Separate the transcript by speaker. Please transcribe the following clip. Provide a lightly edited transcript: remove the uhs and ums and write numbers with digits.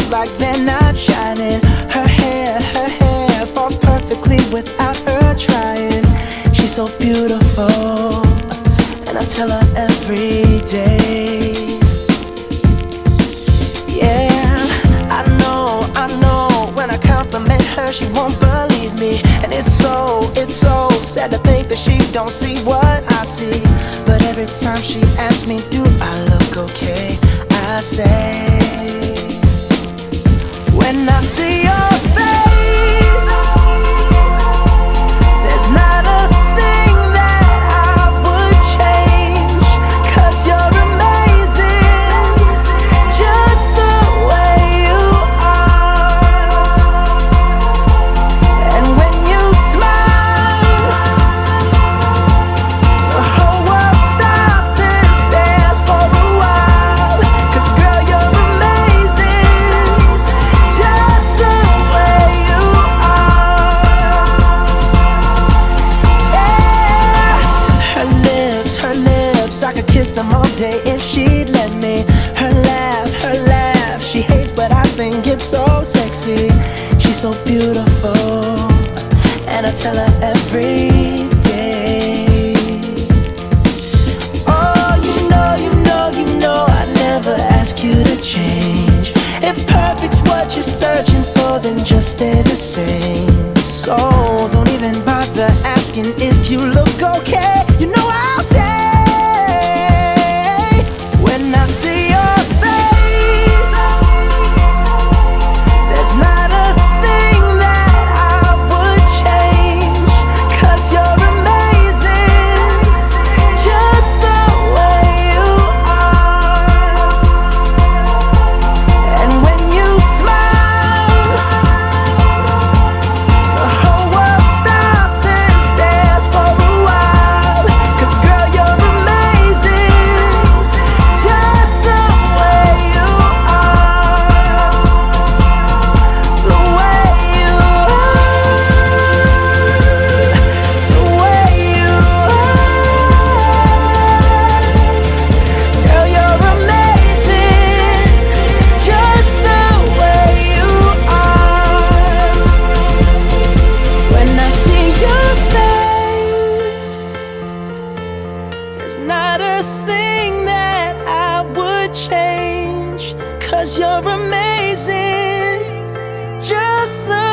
Speaker 1: stars like they're not shining. Her hair falls perfectly without her trying. She's so beautiful, and I tell her every day. Yeah, I know, when I compliment her, she won't believe me. And it's so sad to think that she don't see what I see. But every time she asks me, do I look okay? I say, when I see your face, there's not a thing that I would change. 'Cause you're amazing, just the way you are. And when you smile, the whole world stops and stares for a while. 'Cause girl, you're amazing, just the way you are. Yeah. Her lips, I could kiss them all day if she'd let me. Her laugh, she hates but I think it's so sexy. She's so beautiful, and I tell her every day. Oh, you know, I never ask you to change. If perfect's what you're searching for, then just stay the same. So don't even bother asking if you look okay. You know I'll say, when I see your face, there's not a thing that I would change. 'Cause you're amazing, just the way you are. And when you smile, the whole world stops and stares for a while. 'Cause girl, you're amazing, just the way you are. The way you are, the way you are. Girl, you're amazing, just the way you are. When I see your face, there's not a thing that I would change. 'Cause you're amazing, just the